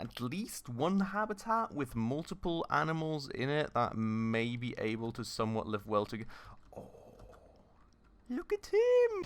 at least one habitat with multiple animals in it that may be able to somewhat live well together. Oh, look at him!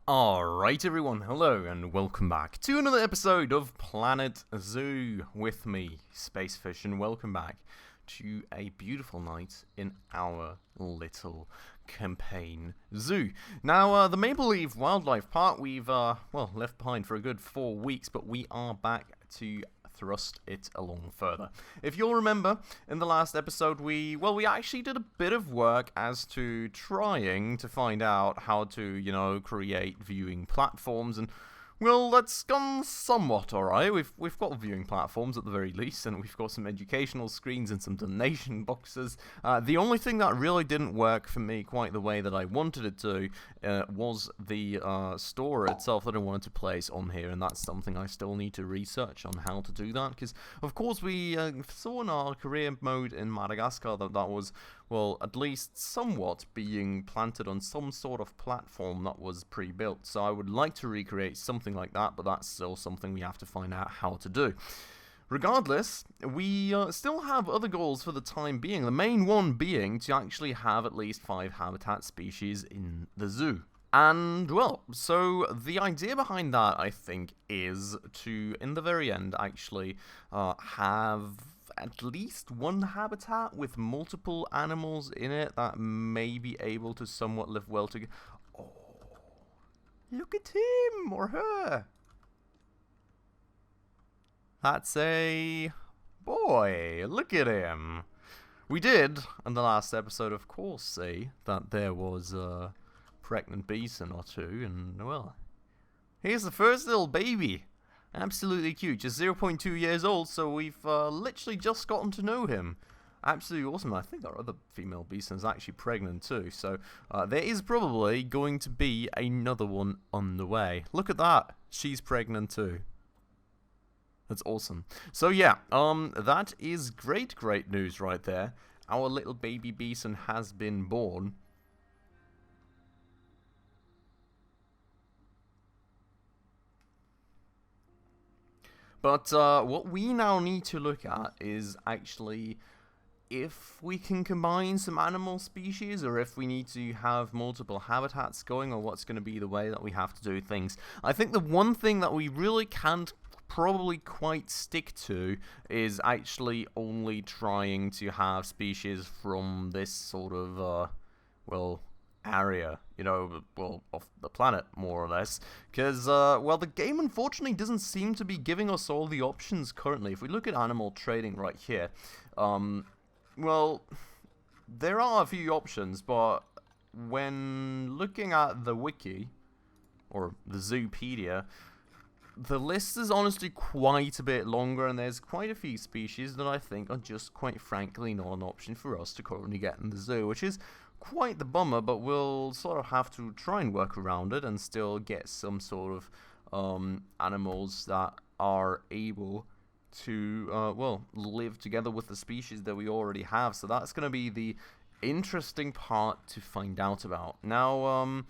Alright everyone, hello and welcome back to another episode of Planet Zoo with me, Spacefish, and welcome back to a beautiful night in our little campaign zoo. Now, the Maple Leaf Wildlife Park we've, left behind for a good 4 weeks, but we are back to thrust it along further. If you'll remember, in the last episode we actually did a bit of work as to trying to find out how to, create viewing platforms, and well, that's gone somewhat alright. We've got viewing platforms at the very least, and we've got some educational screens and some donation boxes. The only thing that really didn't work for me quite the way that I wanted it to was the store itself that I wanted to place on here, and that's something I still need to research on how to do that, because of course we saw in our career mode in Madagascar that was, well, at least somewhat being planted on some sort of platform that was pre-built. So I would like to recreate something like that, but that's still something we have to find out how to do. Regardless, we still have other goals for the time being. The main one being to actually have at least 5 habitat species in the zoo. And, well, so the idea behind that, I think, is to, in the very end, actually have at least one habitat with multiple animals in it that may be able to somewhat live well together. Oh, look at him or her. That's a boy. Look at him. We did, in the last episode, of course, see that there was a pregnant bison or two, and, well, here's the first little baby. Absolutely cute, just 0.2 years old, so we've literally just gotten to know him. Absolutely awesome. I think our other female bison is actually pregnant too, so there is probably going to be another one on the way. Look at that, she's pregnant too. That's awesome. So yeah, that is great news right there. Our little baby bison has been born. But what we now need to look at is actually if we can combine some animal species, or if we need to have multiple habitats going, or what's going to be the way that we have to do things. I think the one thing that we really can't probably quite stick to is actually only trying to have species from this sort of, area, of the planet, more or less, because, the game unfortunately doesn't seem to be giving us all the options currently. If we look at animal trading right here, there are a few options, but when looking at the wiki, or the Zoopedia, the list is honestly quite a bit longer, and there's quite a few species that I think are just quite frankly not an option for us to currently get in the zoo, which is quite the bummer, but we'll sort of have to try and work around it and still get some sort of animals that are able to, live together with the species that we already have. So that's going to be the interesting part to find out about. Now,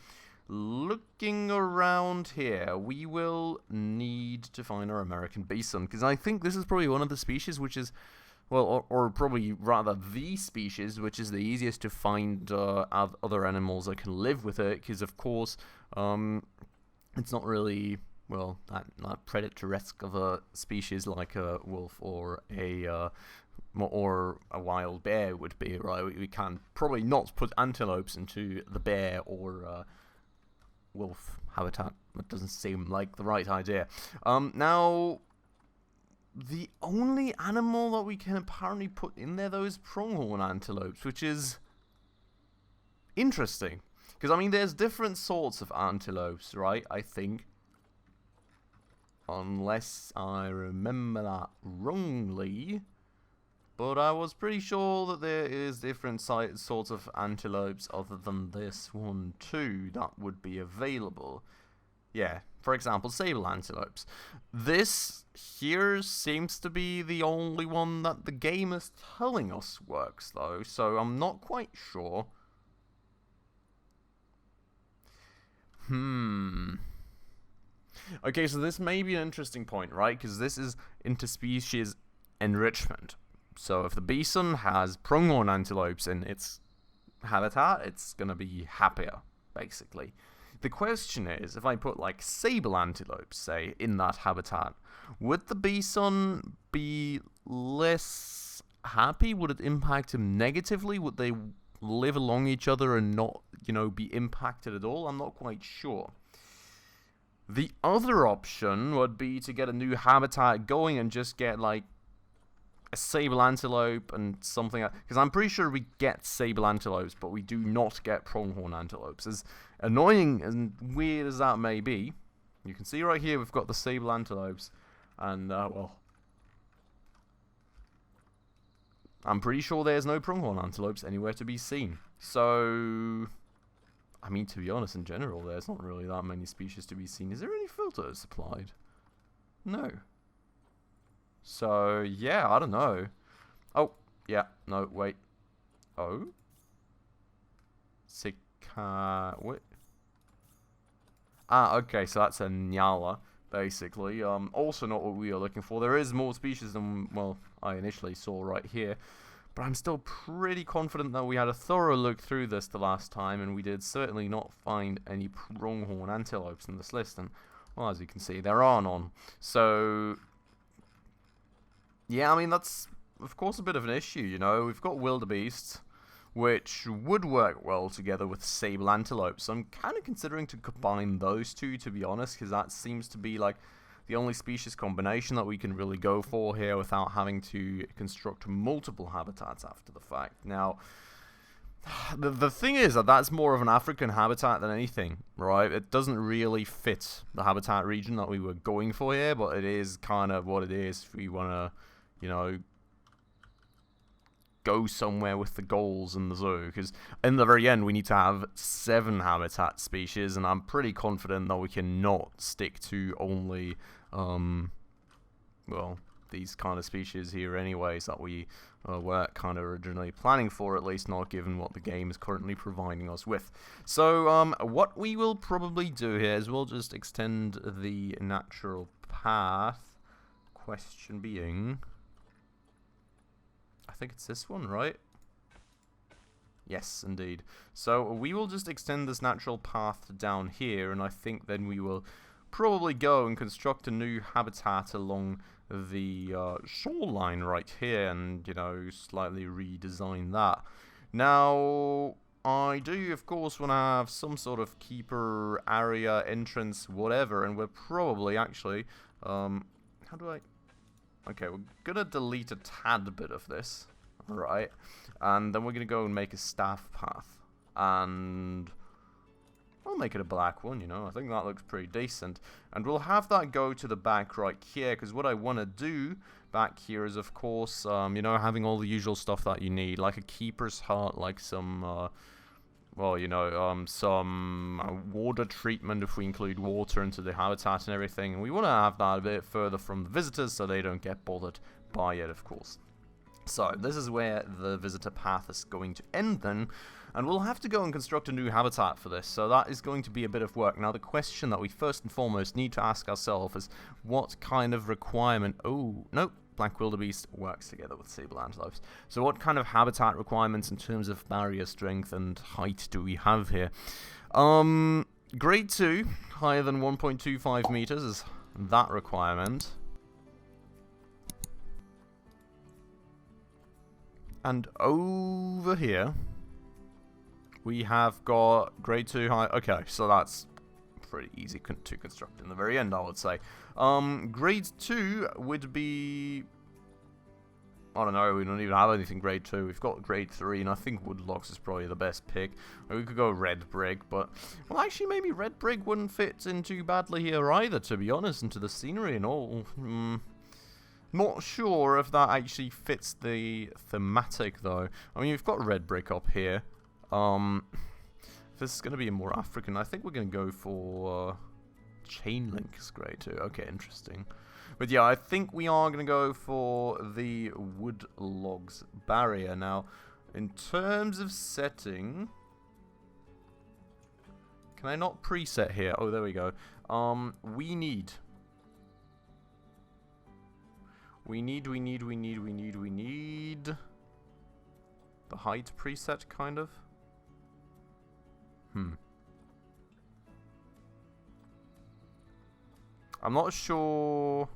looking around here, we will need to find our American bison, because I think this is probably one of the species which is, well, or probably rather the species which is the easiest to find other animals that can live with it, because of course it's not really, well, that predator-esque of a species like a wolf or a wild bear would be, right? We can probably not put antelopes into the bear or wolf habitat. That doesn't seem like the right idea. Now, the only animal that we can apparently put in there, though, is pronghorn antelopes, which is interesting. Because, I mean, there's different sorts of antelopes, right? I think. Unless I remember that wrongly. But I was pretty sure that there is different sorts of antelopes other than this one, too, that would be available. Yeah, for example, sable antelopes. This here seems to be the only one that the game is telling us works, though, so I'm not quite sure. Okay, so this may be an interesting point, right? Because this is interspecies enrichment. So if the bison has pronghorn antelopes in its habitat, it's going to be happier, basically. The question is, if I put like sable antelopes, say, in that habitat, would the bison be less happy? Would it impact him negatively? Would they live along each other and not, be impacted at all? I'm not quite sure. The other option would be to get a new habitat going and just get like a sable antelope and something, because I'm pretty sure we get sable antelopes, but we do not get pronghorn antelopes. As annoying and weird as that may be, you can see right here we've got the sable antelopes, and well, I'm pretty sure there's no pronghorn antelopes anywhere to be seen. So, I mean, to be honest, in general, there's not really that many species to be seen. Is there any filters applied? No. So, yeah, I don't know. Oh, yeah, no, wait. Oh? What? Ah, okay, so that's a Nyala, basically. Also not what we are looking for. There is more species than, well, I initially saw right here. But I'm still pretty confident that we had a thorough look through this the last time, and we did certainly not find any pronghorn antelopes in this list. And, well, as you can see, there are none. So, yeah, I mean, that's, of course, a bit of an issue, We've got wildebeest, which would work well together with sable antelopes. So I'm kind of considering to combine those two, to be honest, because that seems to be, like, the only species combination that we can really go for here without having to construct multiple habitats after the fact. Now, the thing is that that's more of an African habitat than anything, right? It doesn't really fit the habitat region that we were going for here, but it is kind of what it is if we want to, go somewhere with the goals in the zoo, because in the very end we need to have 7 habitat species, and I'm pretty confident that we cannot stick to only well, these kind of species here anyways that we were kind of originally planning for, at least not given what the game is currently providing us with. So what we will probably do here is we'll just extend the natural path, question being, I think it's this one, right? Yes, indeed. So we will just extend this natural path down here, and I think then we will probably go and construct a new habitat along the shoreline right here, and, slightly redesign that. Now, I do, of course, want to have some sort of keeper area, entrance, whatever, and we're probably actually, how do I... Okay, we're gonna delete a tad bit of this, right? And then we're gonna go and make a staff path, and I'll make it a black one, I think that looks pretty decent. And we'll have that go to the back right here, because what I want to do back here is, of course, having all the usual stuff that you need, like a keeper's hut, like some, some water treatment if we include water into the habitat and everything. And we want to have that a bit further from the visitors so they don't get bothered by it, of course. So this is where the visitor path is going to end then, and we'll have to go and construct a new habitat for this, so that is going to be a bit of work. Now the question that we first and foremost need to ask ourselves is what kind of requirement... Oh, nope. Black wildebeest works together with sable antelopes. So what kind of habitat requirements in terms of barrier strength and height do we have here? Grade 2, higher than 1.25 meters is that requirement. And over here, we have got grade 2 high. Okay, so that's pretty easy to construct in the very end, I would say. Grade 2 would be... I don't know, we don't even have anything grade 2. We've got grade 3, and I think wood logs is probably the best pick. We could go red brick, but... Well, actually, maybe red brick wouldn't fit in too badly here either, to be honest, into the scenery and all. Not sure if that actually fits the thematic, though. I mean, we've got red brick up here. If this is going to be more African, I think we're going to go for chain link is grade 2. Okay, interesting. But yeah, I think we are going to go for the wood logs barrier. Now, in terms of setting, Can I not preset here? Oh, there we go. We need the height preset, kind of. I'm not sure.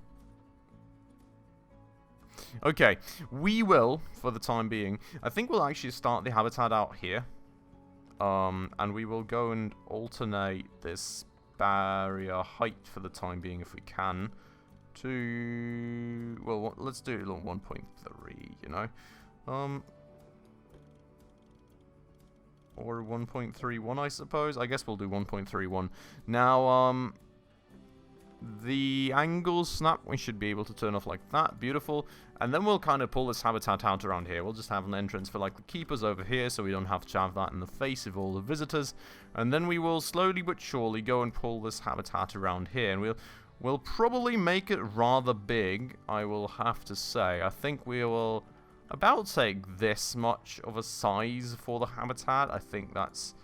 Okay, we will, for the time being. I think we'll actually start the habitat out here. And we will go and alternate this barrier height for the time being if we can. To, well, let's do it on 1.3, you know. Or 1.31, I suppose. I guess we'll do 1.31. Now, the angle snap, we should be able to turn off like that. Beautiful. And then we'll kind of pull this habitat out around here. We'll just have an entrance for like the keepers over here, so we don't have to have that in the face of all the visitors. And then we will slowly but surely go and pull this habitat around here. And we'll probably make it rather big, I will have to say. I think we will about take this much of a size for the habitat. I think that's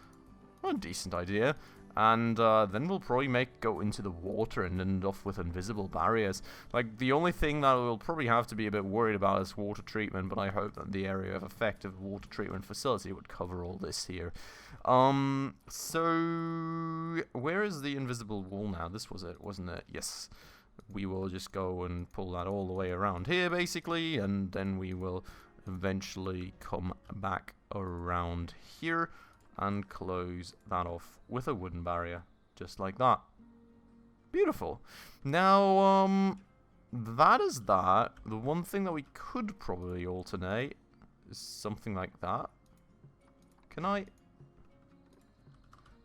a decent idea. And then we'll probably go into the water and end off with invisible barriers. Like, the only thing that we'll probably have to be a bit worried about is water treatment, but I hope that the area of effect of the water treatment facility would cover all this here. So where is the invisible wall now? This was it, wasn't it? Yes. We will just go and pull that all the way around here, basically, and then we will eventually come back around here and close that off with a wooden barrier, just like that. Beautiful. Now, that is that. The one thing that we could probably alternate is something like that. Can I?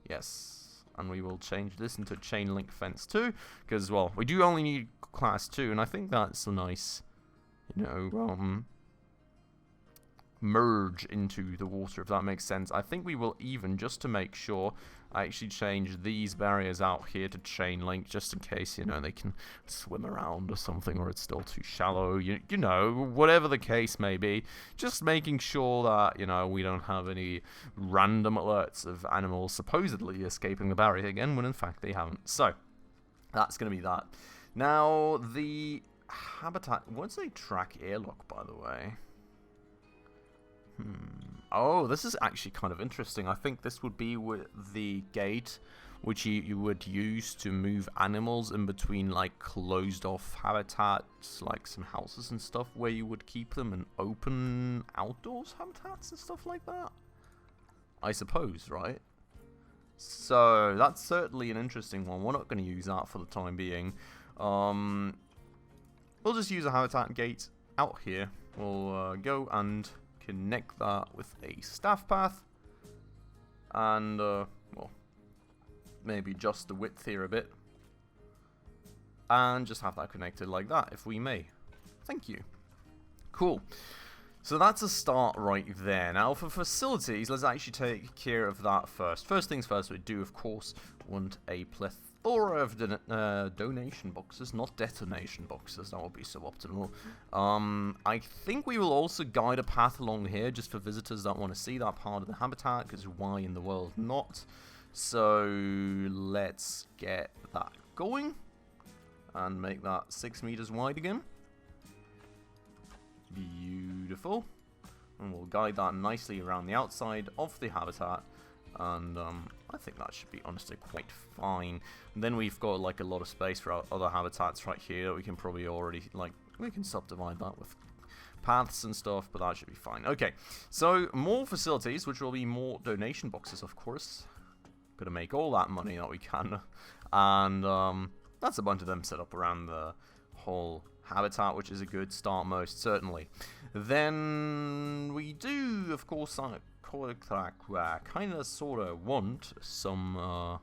Yes. And we will change this into chain link fence too, because, well, we do only need class 2, and I think that's a nice, you know, merge into the water, if that makes sense. I think we will even, just to make sure, actually change these barriers out here to chain link, just in case, you know, they can swim around or something, or it's still too shallow, you know, whatever the case may be. Just making sure that, you know, we don't have any random alerts of animals supposedly escaping the barrier again, when in fact they haven't. So, that's going to be that. Now, the habitat, what's a track airlock, by the way? Oh, this is actually kind of interesting. I think this would be with the gate, which you would use to move animals in between, like, closed off habitats, like some houses and stuff, where you would keep them in open outdoors habitats and stuff like that, I suppose, right? So that's certainly an interesting one. We're not going to use that for the time being. We'll just use a habitat gate out here. We'll go and connect that with a staff path, and well, maybe just the width here a bit, and just have that connected like that, if we may. Thank you. Cool. So that's a start right there. Now for facilities, let's actually take care of that first. First things first, we do of course want a plethora of donation boxes, not detonation boxes. That would be suboptimal. I think we will also guide a path along here just for visitors that want to see that part of the habitat, because why in the world not? So let's get that going and make that 6 meters wide again. Beautiful. And we'll guide that nicely around the outside of the habitat. And I think that should be honestly quite fine. And then we've got like a lot of space for our other habitats right here that we can probably already, like, we can subdivide that with paths and stuff, but that should be fine. Okay, so more facilities, which will be more donation boxes, of course. Gonna make all that money that we can. And that's a bunch of them set up around the whole habitat, which is a good start, most certainly. Then we do, of course, kind of sort of want some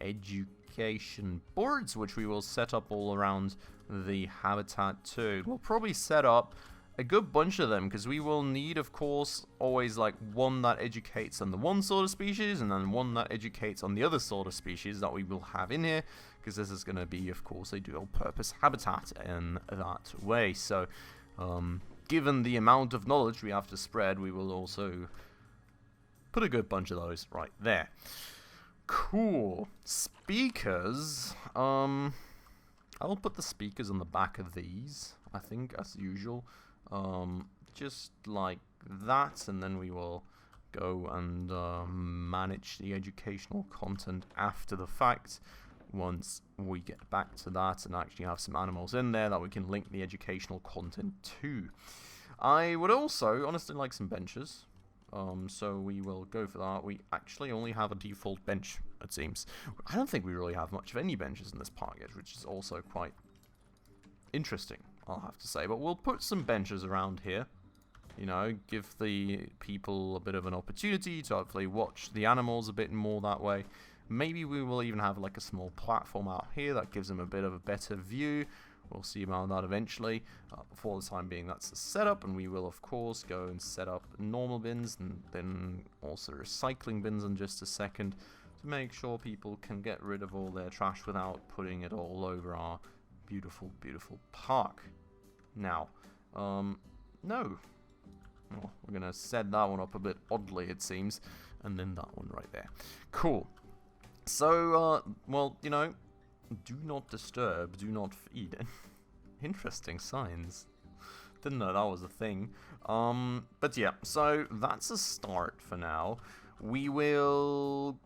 education boards, which we will set up all around the habitat too. We'll probably set up a good bunch of them, because we will need, of course, always like one that educates on the one sort of species, and then one that educates on the other sort of species that we will have in here, because this is going to be, of course, a dual purpose habitat in that way. So given the amount of knowledge we have to spread, we will also put a good bunch of those right there. Cool. Speakers. I'll put the speakers on the back of these, I think, as usual. Just like that, and then we will go and manage the educational content after the fact. Once we get back to that and actually have some animals in there that we can link the educational content to. I would also honestly like some benches. So we will go for that. We actually only have a default bench, it seems. I don't think we really have much of any benches in this park yet, which is also quite interesting, I'll have to say. But we'll put some benches around here. You know, give the people a bit of an opportunity to hopefully watch the animals a bit more that way. Maybe we will even have like a small platform out here that gives them a bit of a better view. We'll see about that eventually. For the time being, that's the setup, and we will of course go and set up normal bins and then also recycling bins in just a second to make sure people can get rid of all their trash without putting it all over our beautiful, beautiful park. Now, no. Well, we're going to set that one up a bit oddly, it seems, and then that one right there. Cool. So, well, you know, do not disturb, do not feed. Interesting signs. Didn't know that was a thing. But yeah, so that's a start for now. We will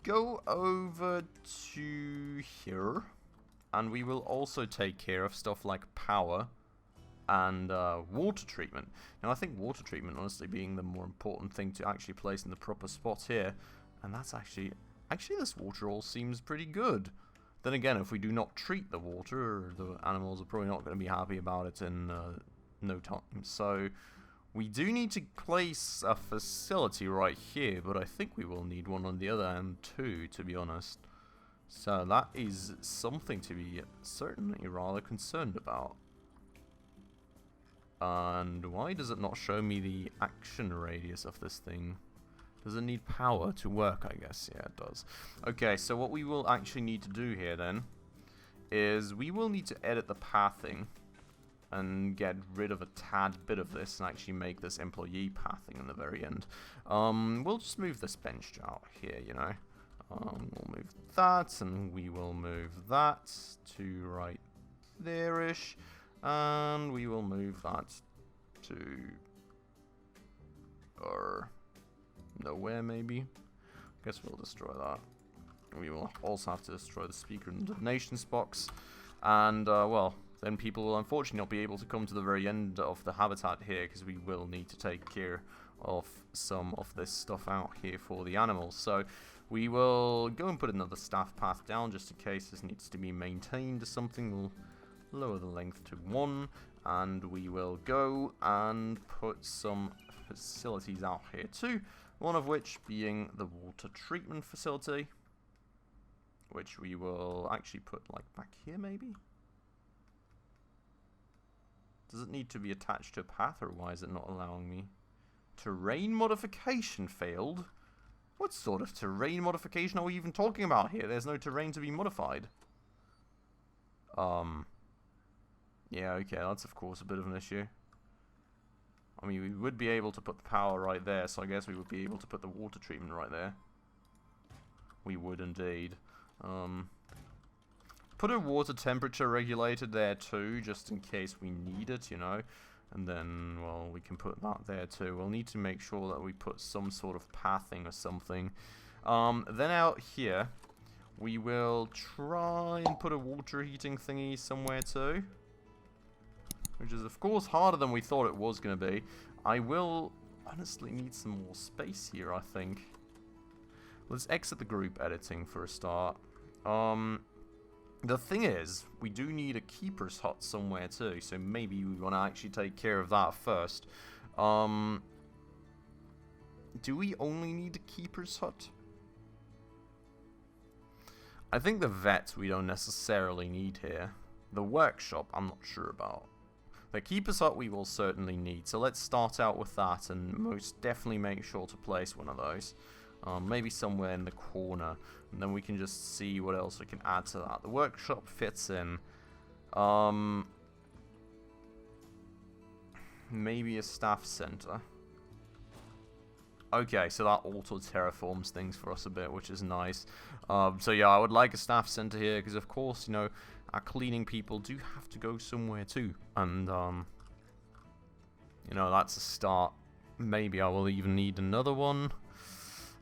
go over to here, and we will also take care of stuff like power and water treatment. Now, I think water treatment, honestly, being the more important thing to actually place in the proper spot here, and that's actually this water all seems pretty good. Then again, if we do not treat the water, the animals are probably not going to be happy about it in no time. So we do need to place a facility right here, but I think we will need one on the other end too, to be honest. So that is something to be certainly rather concerned about. And why does it not show me the action radius of this thing? Does it need power to work, I guess? Yeah, it does. Okay, so what we will actually need to do here then is we will need to edit the pathing and get rid of a tad bit of this and actually make this employee pathing in the very end. We'll just move this bench out here, you know. We'll move that, and we will move that to right there-ish. And we will move that to nowhere, maybe. Guess we'll destroy that. We will also have to destroy the speaker and donations box. And, well, then people will unfortunately not be able to come to the very end of the habitat here, because we will need to take care of some of this stuff out here for the animals. So we will go and put another staff path down just in case this needs to be maintained or something. We'll lower the length to 1, and we will go and put some facilities out here too. One of which being the water treatment facility, which we will actually put like back here maybe. Does it need to be attached to a path, or why is it not allowing me? Terrain modification failed? What sort of terrain modification are we even talking about here? There's no terrain to be modified. Yeah, okay, that's of course a bit of an issue. I mean, we would be able to put the power right there, so I guess we would be able to put the water treatment right there. We would indeed. Put a water temperature regulator there too, just in case we need it, you know. And then, well, we can put that there too. We'll need to make sure that we put some sort of pathing or something. Then out here, we will try and put a water heating thingy somewhere too. Which is, of course, harder than we thought it was going to be. I will honestly need some more space here, I think. Let's exit the group editing for a start. The thing is, we do need a keeper's hut somewhere too, so maybe we want to actually take care of that first. Do we only need a keeper's hut? I think the vet we don't necessarily need here. The workshop, I'm not sure about. The keeper's hut we will certainly need, so let's start out with that and most definitely make sure to place one of those. Maybe somewhere in the corner, and then we can just see what else we can add to that. The workshop fits in. Maybe a staff center. Okay, so that auto-terraforms things for us a bit, which is nice. So yeah, I would like a staff center here, because of course, you know, our cleaning people do have to go somewhere too. And, you know, that's a start. Maybe I will even need another one.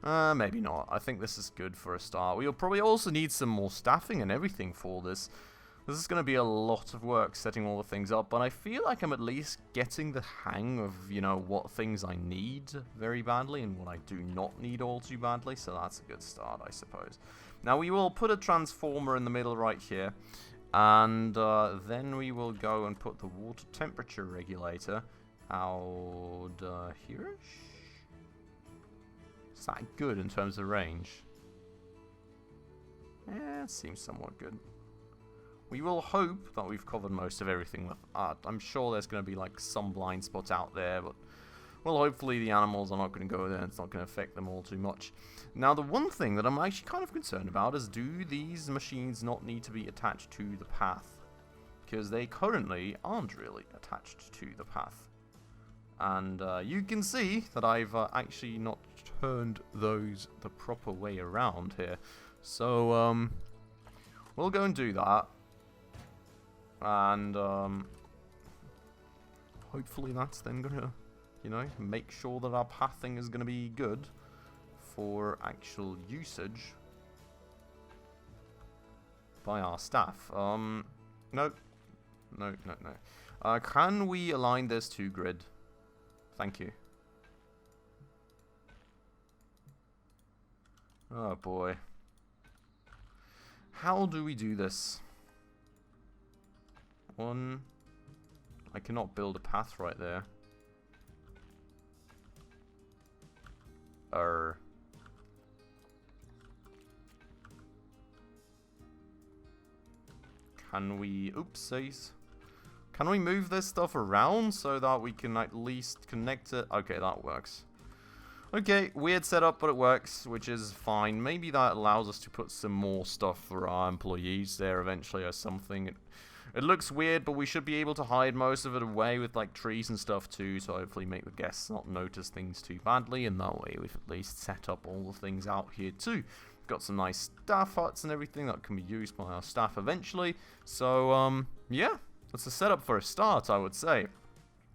Maybe not. I think this is good for a start. We'll probably also need some more staffing and everything for this. This is going to be a lot of work setting all the things up, but I feel like I'm at least getting the hang of, you know, what things I need very badly and what I do not need all too badly, so that's a good start, I suppose. Now we will put a transformer in the middle right here, and then we will go and put the water temperature regulator out here-ish? Is that good in terms of range? Yeah, it seems somewhat good. We will hope that we've covered most of everything with art. I'm sure there's going to be like some blind spots out there, but well, hopefully the animals are not going to go there and it's not going to affect them all too much. Now, the one thing that I'm actually kind of concerned about is, do these machines not need to be attached to the path? Because they currently aren't really attached to the path. And you can see that I've actually not turned those the proper way around here. So, we'll go and do that. And hopefully that's then gonna, you know, make sure that our pathing is gonna be good for actual usage by our staff. No. Can we align this to grid? Thank you. Oh boy. How do we do this? One. I cannot build a path right there. Can we... Oopsies. Can we move this stuff around so that we can at least connect it? Okay, that works. Okay, weird setup, but it works, which is fine. Maybe that allows us to put some more stuff for our employees there eventually or something. It looks weird, but we should be able to hide most of it away with like trees and stuff too, so hopefully make the guests not notice things too badly, and that way we've at least set up all the things out here too. We've got some nice staff huts and everything that can be used by our staff eventually, so yeah, that's a setup for a start, I would say.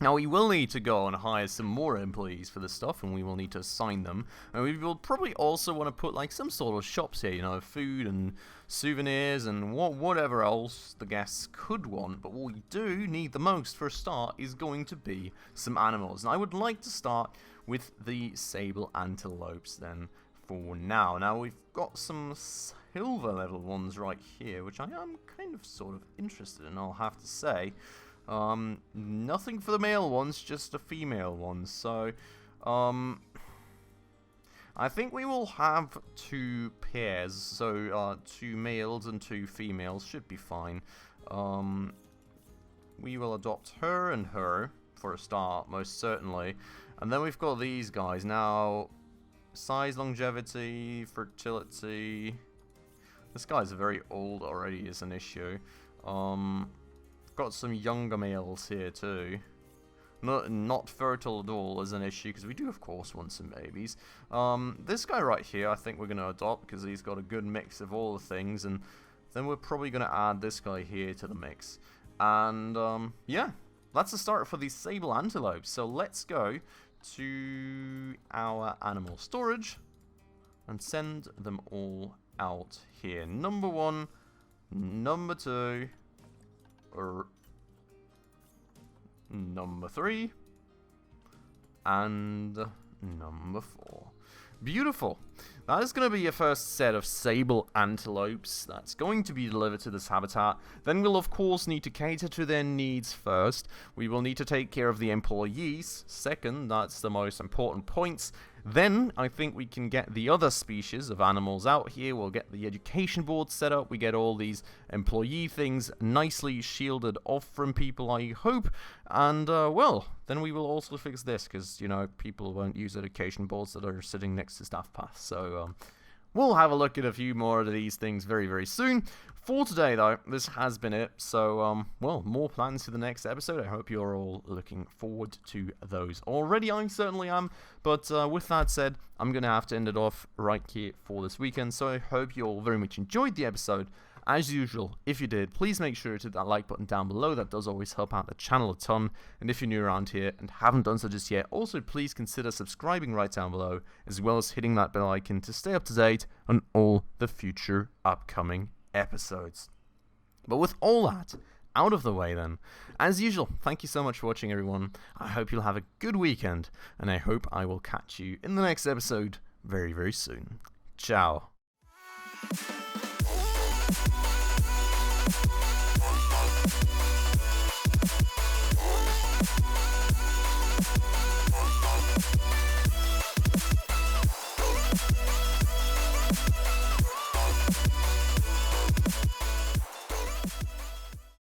Now, we will need to go and hire some more employees for this stuff, and we will need to assign them. And we will probably also want to put, like, some sort of shops here, you know, food and souvenirs and whatever else the guests could want. But what we do need the most for a start is going to be some animals. And I would like to start with the sable antelopes, then, for now. Now, we've got some silver level ones right here, which I am kind of sort of interested in, I'll have to say. Nothing for the male ones, just the female ones. So, I think we will have 2 pairs. So, 2 males and 2 females should be fine. We will adopt her and her for a start, most certainly. And then we've got these guys. Now, size, longevity, fertility. This guy's very old already is an issue. Got some younger males here too. Not fertile at all is an issue, because we do of course want some babies. This guy right here I think we're going to adopt because he's got a good mix of all the things, and then we're probably going to add this guy here to the mix. And yeah, that's the start for these sable antelopes. So let's go to our animal storage and send them all out here. Number 1, number 2, number 3, and number 4. Beautiful. That is going to be your first set of sable antelopes that's going to be delivered to this habitat. Then we'll of course need to cater to their needs first. We will need to take care of the employees second. That's the most important points. Then I think we can get the other species of animals out here. We'll get the education board set up. We get all these employee things nicely shielded off from people, I hope. And, well, then we will also fix this because, you know, people won't use education boards that are sitting next to staff paths. So, we'll have a look at a few more of these things very, very soon. For today, though, this has been it. So, well, more plans for the next episode. I hope you're all looking forward to those already. I certainly am. But with that said, I'm going to have to end it off right here for this weekend. So I hope you all very much enjoyed the episode. As usual, if you did, please make sure to hit that like button down below. That does always help out the channel a ton. And if you're new around here and haven't done so just yet, also please consider subscribing right down below, as well as hitting that bell icon to stay up to date on all the future upcoming episodes. But with all that out of the way then, as usual, thank you so much for watching, everyone. I hope you'll have a good weekend, and I hope I will catch you in the next episode very, very soon. Ciao.